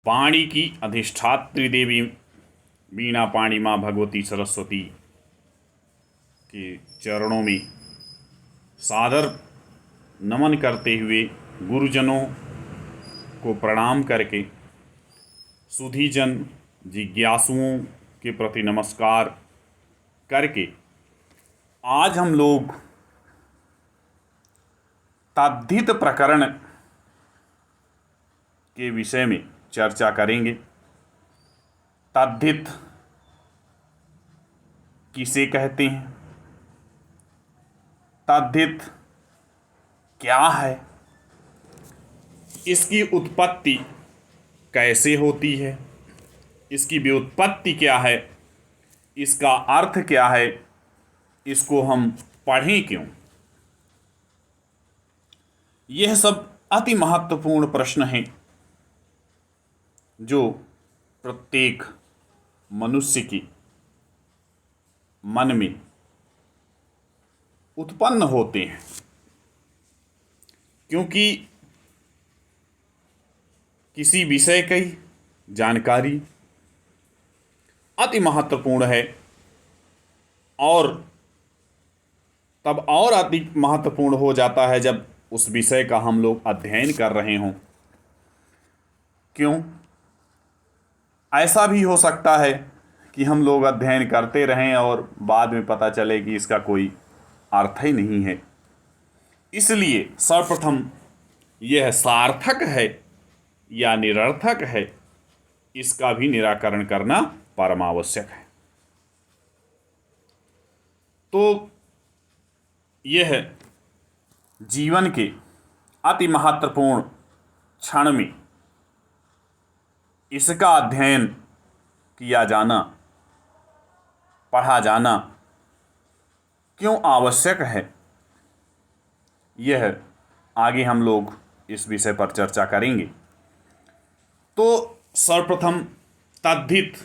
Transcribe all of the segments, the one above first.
पाणी की अधिष्ठात्री देवी वीणा पाणी माँ भगवती सरस्वती के चरणों में सादर नमन करते हुए गुरुजनों को प्रणाम करके सुधीजन जिज्ञासुओं के प्रति नमस्कार करके आज हम लोग तद्धित प्रकरण के विषय में चर्चा करेंगे। तद्धित किसे कहते हैं, तद्धित क्या है, इसकी उत्पत्ति कैसे होती है, इसकी व्युत्पत्ति क्या है, इसका अर्थ क्या है, इसको हम पढ़ें क्यों। यह सब अति महत्वपूर्ण प्रश्न हैं जो प्रत्येक मनुष्य के मन में उत्पन्न होते हैं, क्योंकि किसी विषय की जानकारी अति महत्वपूर्ण है और तब और अति महत्वपूर्ण हो जाता है जब उस विषय का हम लोग अध्ययन कर रहे हों। क्यों? ऐसा भी हो सकता है कि हम लोग अध्ययन करते रहें और बाद में पता चले कि इसका कोई अर्थ ही नहीं है। इसलिए सर्वप्रथम यह सार्थक है या निरर्थक है, इसका भी निराकरण करना परमावश्यक है। तो यह जीवन के अति महत्वपूर्ण क्षण में इसका अध्ययन किया जाना, पढ़ा जाना क्यों आवश्यक है, यह आगे हम लोग इस विषय पर चर्चा करेंगे। तो सर्वप्रथम तद्धित,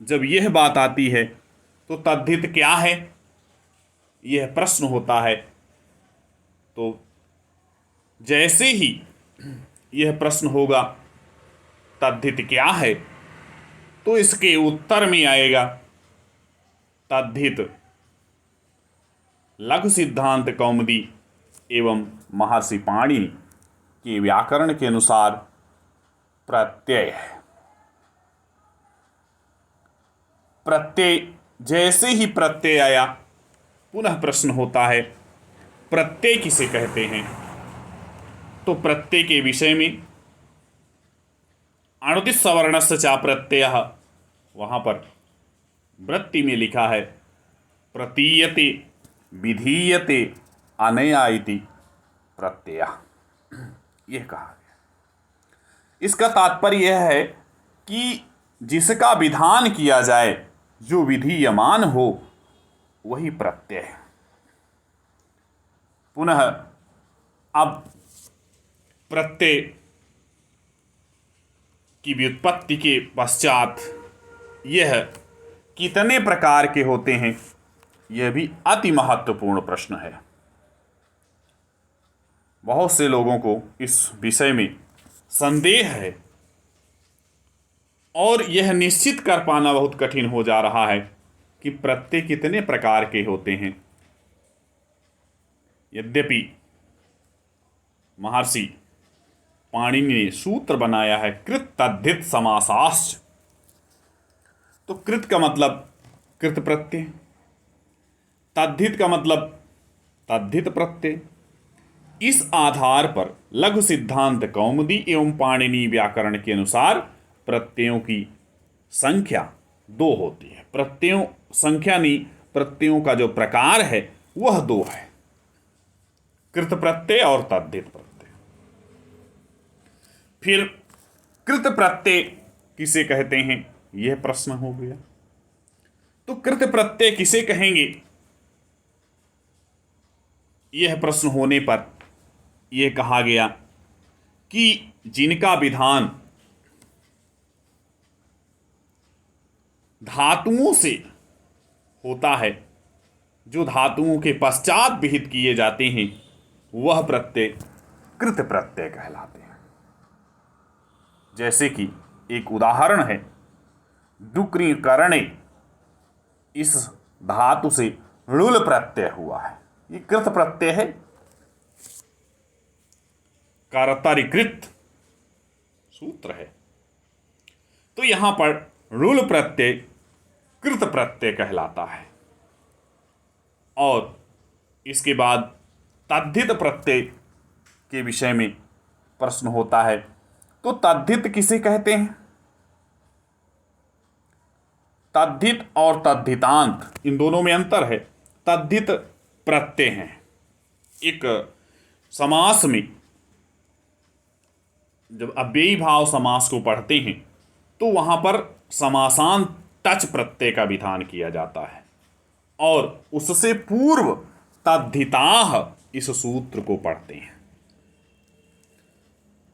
जब यह बात आती है तो तद्धित क्या है, यह प्रश्न होता है। तो जैसे ही यह प्रश्न होगा तद्धित क्या है, तो इसके उत्तर में आएगा तद्धित लघु सिद्धांत कौमुदी एवं महर्षि पाणिनि के व्याकरण के अनुसार प्रत्यय है। प्रत्यय, जैसे ही प्रत्यय आया पुनः प्रश्न होता है प्रत्यय किसे कहते हैं। तो प्रत्यय के विषय में अणुति सवर्णस्य चा प्रत्ययः, वहाँ पर वृत्ति में लिखा है प्रतीयते विधीयते अनया इति प्रत्ययः, यह कहा गया। इसका तात्पर्य यह है कि जिसका विधान किया जाए, जो विधीयमान हो, वही प्रत्यय है। पुनः अब प्रत्यय की व्युत्पत्ति के पश्चात यह कितने प्रकार के होते हैं, यह भी अति महत्वपूर्ण प्रश्न है। बहुत से लोगों को इस विषय में संदेह है और यह निश्चित कर पाना बहुत कठिन हो जा रहा है कि प्रत्यय कितने प्रकार के होते हैं। यद्यपि महर्षि पाणिनि ने सूत्र बनाया है कृत तद्धित समासाश्च। तो कृत का मतलब कृत प्रत्यय, तद्धित का मतलब तद्धित प्रत्यय। इस आधार पर लघु सिद्धांत कौमुदी एवं पाणिनि व्याकरण के अनुसार प्रत्ययों की संख्या 2 होती है। प्रत्ययों संख्या नहीं, प्रत्ययों का जो प्रकार है वह 2 है, कृत प्रत्यय और तद्धित प्रत्यय। फिर कृत प्रत्यय किसे कहते हैं, यह प्रश्न हो गया। तो कृत प्रत्यय किसे कहेंगे, यह प्रश्न होने पर यह कहा गया कि जिनका विधान धातुओं से होता है, जो धातुओं के पश्चात विहित किए जाते हैं, वह प्रत्यय कृत प्रत्यय कहलाते हैं। जैसे कि एक उदाहरण है डुक्रीकरणे, इस धातु से ऋल प्रत्यय हुआ है, ये कृत प्रत्यय है, कर्तरिकृत सूत्र है। तो यहां पर ऋल प्रत्यय कृत प्रत्यय कहलाता है। और इसके बाद तद्धित प्रत्यय के विषय में प्रश्न होता है। तो तद्धित किसे कहते हैं? तद्धित और तद्धितांत, इन दोनों में अंतर है। तद्धित प्रत्यय हैं। एक समास में जब अव्ययी भाव समास को पढ़ते हैं तो वहां पर समासांत टच प्रत्यय का विधान किया जाता है, और उससे पूर्व तद्धिताः इस सूत्र को पढ़ते हैं,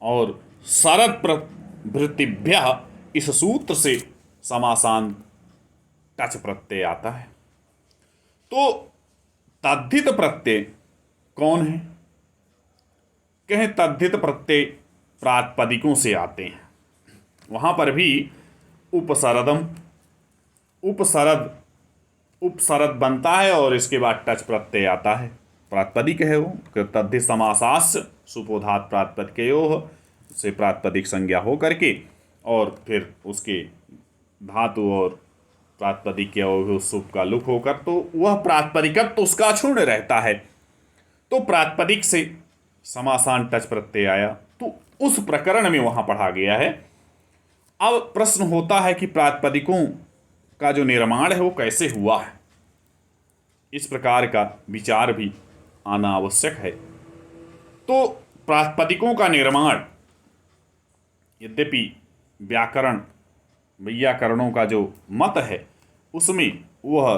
और शरद प्रभृतिभ्यः इस सूत्र से समासांत टच प्रत्यय आता है। तो तद्धित प्रत्यय कौन है? कहें तद्धित प्रत्यय प्रातिपदिकों से आते हैं। वहां पर भी उपसरदम, उपसरद बनता है और इसके बाद टच प्रत्यय आता है। प्रातिपदिक है वो, तद्धित समासास्य सुपोधात प्रातिपदिकयोः से प्रातिपदिक संज्ञा हो करके, और फिर उसके धातु और प्रातिपदिक के सुप का लुक होकर, तो वह प्रातिपदिकत्व तो उसका अक्षुण्ण रहता है। तो प्रातिपदिक से समासान टच प्रत्यय आया, तो उस प्रकरण में वहां पढ़ा गया है। अब प्रश्न होता है कि प्रातिपदिकों का जो निर्माण है वो कैसे हुआ है, इस प्रकार का विचार भी आना आवश्यक है। तो प्रातिपदिकों का निर्माण, यद्यपि व्याकरण वैयाकरणों का जो मत है उसमें वह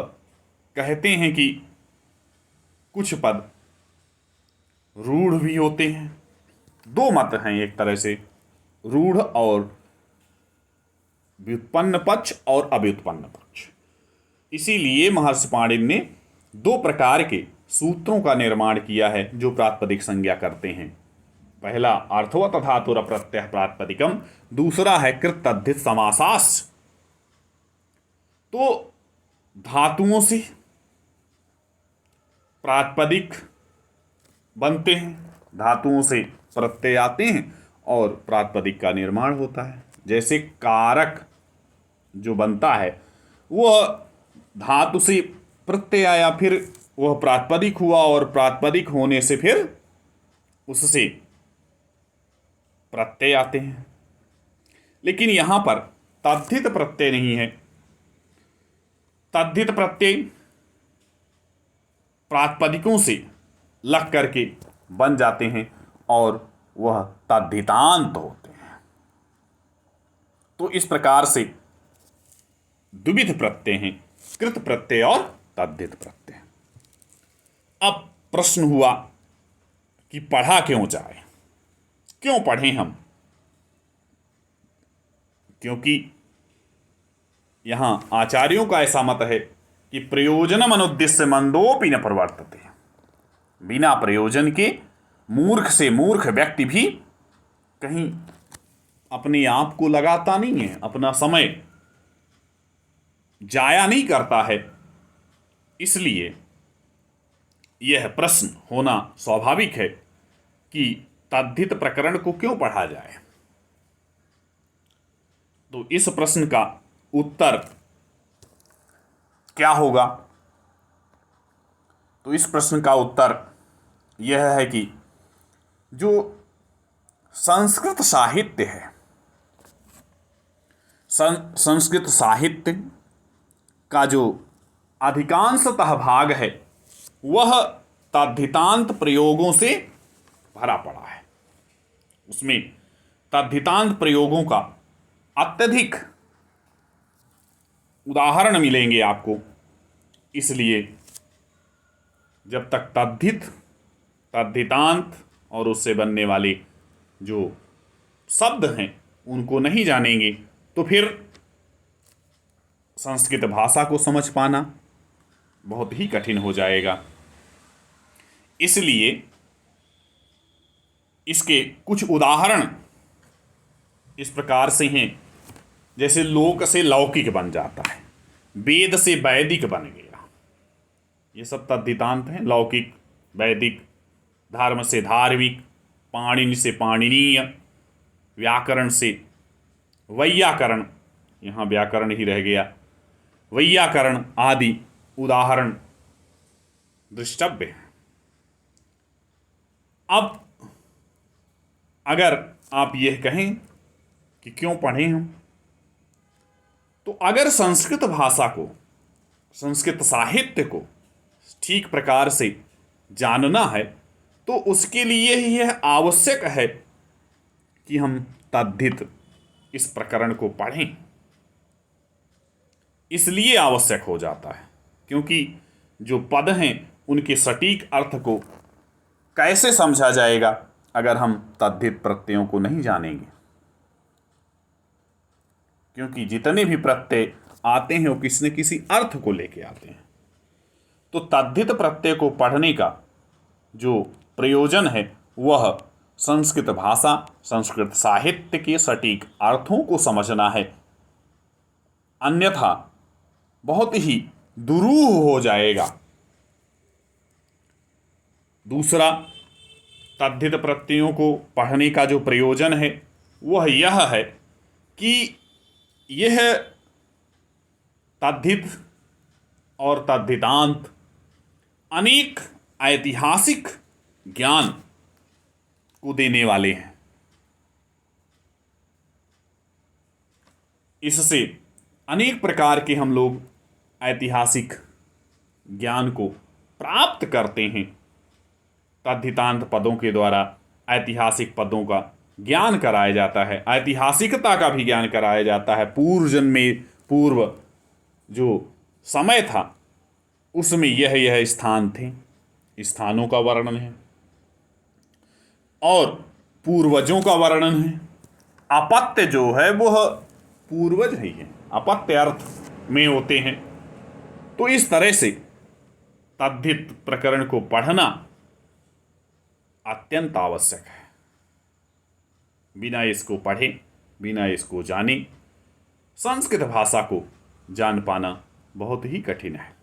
कहते हैं कि कुछ पद रूढ़ भी होते हैं। दो मत हैं एक तरह से, रूढ़ और व्युत्पन्न पक्ष और अव्युत्पन्न पक्ष। इसीलिए महर्षि पाणिनि ने दो प्रकार के सूत्रों का निर्माण किया है जो प्रातिपदिक संज्ञा करते हैं। पहला अर्थवत धातुर प्रत्यय प्रातिपदिकम, दूसरा है कृत तद्धित समासाश्च। तो धातुओं से प्रातिपदिक बनते हैं, धातुओं से प्रत्यय आते हैं और प्रातिपदिक का निर्माण होता है। जैसे कारक जो बनता है वह धातु से प्रत्यय आया, फिर वह प्रातिपदिक हुआ, और प्रातिपदिक होने से फिर उससे प्रत्यय आते हैं। लेकिन यहां पर तद्धित प्रत्यय नहीं है। तद्धित प्रत्यय प्रातिपदिकों से लग करके बन जाते हैं और वह तद्धितांत होते हैं। तो इस प्रकार से द्विविध प्रत्यय हैं, कृत प्रत्यय और तद्धित प्रत्यय। अब प्रश्न हुआ कि पढ़ा क्यों जाए, क्यों पढ़ें हम? क्योंकि यहां आचार्यों का ऐसा मत है कि प्रयोजनम अनुद्दिश्य मंदोपि न प्रवर्तते। बिना प्रयोजन के मूर्ख से मूर्ख व्यक्ति भी कहीं अपने आप को लगाता नहीं है, अपना समय जाया नहीं करता है। इसलिए यह प्रश्न होना स्वाभाविक है कि तद्धित प्रकरण को क्यों पढ़ा जाए। तो इस प्रश्न का उत्तर क्या होगा? तो इस प्रश्न का उत्तर यह है कि जो संस्कृत साहित्य है, संस्कृत साहित्य का जो अधिकांशतः भाग है वह तद्धितांत प्रयोगों से भरा पड़ा है। उसमें तद्धितांत प्रयोगों का अत्यधिक उदाहरण मिलेंगे आपको। इसलिए जब तक तद्धित, तद्धितांत और उससे बनने वाले जो शब्द हैं उनको नहीं जानेंगे तो फिर संस्कृत भाषा को समझ पाना बहुत ही कठिन हो जाएगा। इसलिए इसके कुछ उदाहरण इस प्रकार से हैं जैसे लोक से लौकिक बन जाता है, वेद से वैदिक बन गया। ये सब तद्धितांत हैं। लौकिक, वैदिक, धर्म से धार्मिक, पाणिनि से पाणिनीय, व्याकरण से वैयाकरण, यहाँ व्याकरण ही रह गया, वैयाकरण आदि उदाहरण दृष्टव्य है। अब अगर आप यह कहें कि क्यों पढ़ें हम, तो अगर संस्कृत भाषा को, संस्कृत साहित्य को ठीक प्रकार से जानना है तो उसके लिए यह आवश्यक है कि हम तद्धित इस प्रकरण को पढ़ें। इसलिए आवश्यक हो जाता है क्योंकि जो पद हैं उनके सटीक अर्थ को कैसे समझा जाएगा अगर हम तद्धित प्रत्ययों को नहीं जानेंगे। क्योंकि जितने भी प्रत्यय आते हैं वो किसी न किसी अर्थ को लेके आते हैं। तो तद्धित प्रत्यय को पढ़ने का जो प्रयोजन है वह संस्कृत भाषा, संस्कृत साहित्य के सटीक अर्थों को समझना है, अन्यथा बहुत ही दुरूह हो जाएगा। दूसरा, तद्धित प्रत्ययों को पढ़ने का जो प्रयोजन है वह यह है कि यह तद्धित और तद्धितांत अनेक ऐतिहासिक ज्ञान को देने वाले हैं। इससे अनेक प्रकार के हम लोग ऐतिहासिक ज्ञान को प्राप्त करते हैं। तद्धितांत पदों के द्वारा ऐतिहासिक पदों का ज्ञान कराया जाता है, ऐतिहासिकता का भी ज्ञान कराया जाता है। पूर्व जो समय था उसमें यह स्थान थे, स्थानों का वर्णन है और पूर्वजों का वर्णन है। अपत्य जो है वह पूर्वज ही है, अपत्य अर्थ में होते हैं। तो इस तरह से तद्धित प्रकरण को पढ़ना अत्यंत आवश्यक है। बिना इसको पढ़े, बिना इसको जाने संस्कृत भाषा को जान पाना बहुत ही कठिन है।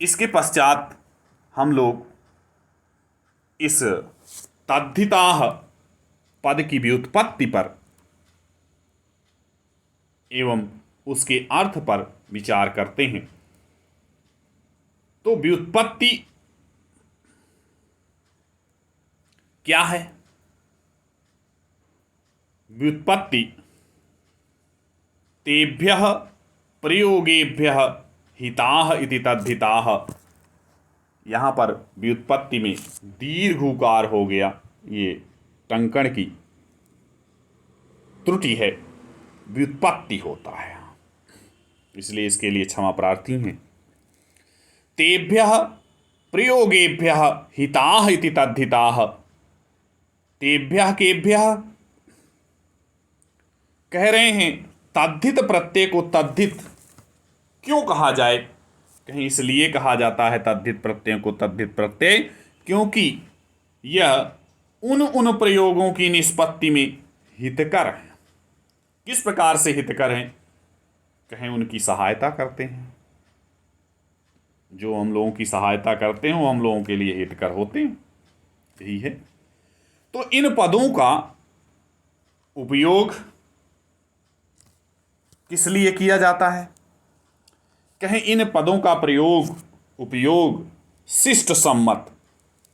इसके पश्चात हम लोग इस तद्धिताः पद की व्युत्पत्ति पर एवं उसके अर्थ पर विचार करते हैं। तो व्युत्पत्ति क्या है? व्युत्पत्ति तेभ्यः प्रयोगेभ्यः हिताः इति तद्धिताः। यहाँ पर व्युत्पत्ति में दीर्घ उकार हो गया, ये टंकण की त्रुटि है, व्युत्पत्ति होता है, इसलिए इसके लिए क्षमा प्रार्थी हैं। तेभ्यः प्रयोगेभ्यः हिताः इति तद्धिताः। तेभ्यः केभ्यः कह रहे हैं तद्धित प्रत्यय को तद्धित क्यों कहा जाए? कहीं इसलिए कहा जाता है तद्धित प्रत्ययों को तद्धित प्रत्यय क्योंकि यह उन प्रयोगों की निष्पत्ति में हितकर है। किस प्रकार से हितकर हैं? कहें उनकी सहायता करते हैं। जो हम लोगों की सहायता करते हैं वो हम लोगों के लिए हितकर होते हैं, यही है। तो इन पदों का उपयोग किस लिए किया जाता है? कहें इन पदों का उपयोग शिष्ट सम्मत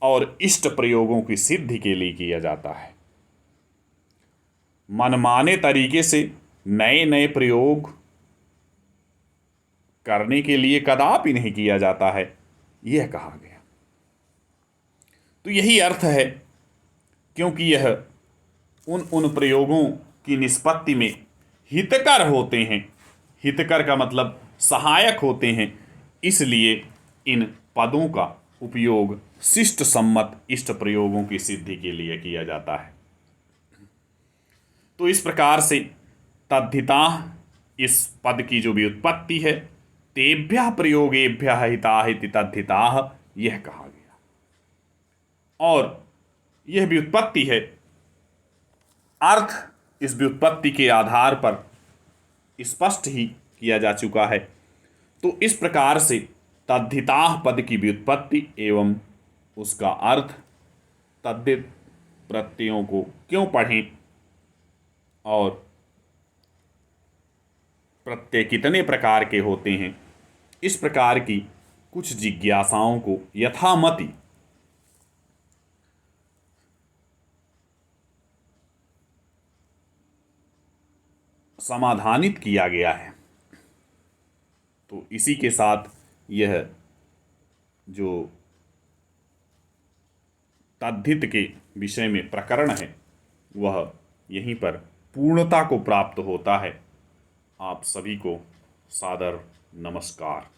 और इष्ट प्रयोगों की सिद्धि के लिए किया जाता है। मनमाने तरीके से नए नए प्रयोग करने के लिए कदापि नहीं किया जाता है, यह कहा गया। तो यही अर्थ है, क्योंकि यह उन प्रयोगों की निष्पत्ति में हितकर होते हैं, हितकर का मतलब सहायक होते हैं, इसलिए इन पदों का उपयोग शिष्ट सम्मत इष्ट प्रयोगों की सिद्धि के लिए किया जाता है। तो इस प्रकार से तद्धिताः इस पद की जो व्युत्पत्ति है, तेभ्यः प्रयोगेभ्यः हिताः इति तद्धिताः, यह कहा गया। और यह व्युत्पत्ति है अर्थ इस व्युत्पत्ति के आधार पर स्पष्ट ही किया जा चुका है। तो इस प्रकार से तद्धिताः पद की व्युत्पत्ति एवं उसका अर्थ, तद्धित प्रत्ययों को क्यों पढ़ें और प्रत्यय कितने प्रकार के होते हैं, इस प्रकार की कुछ जिज्ञासाओं को यथामति समाधानित किया गया है। तो इसी के साथ यह जो तद्धित के विषय में प्रकरण है वह यहीं पर पूर्णता को प्राप्त होता है। आप सभी को सादर नमस्कार।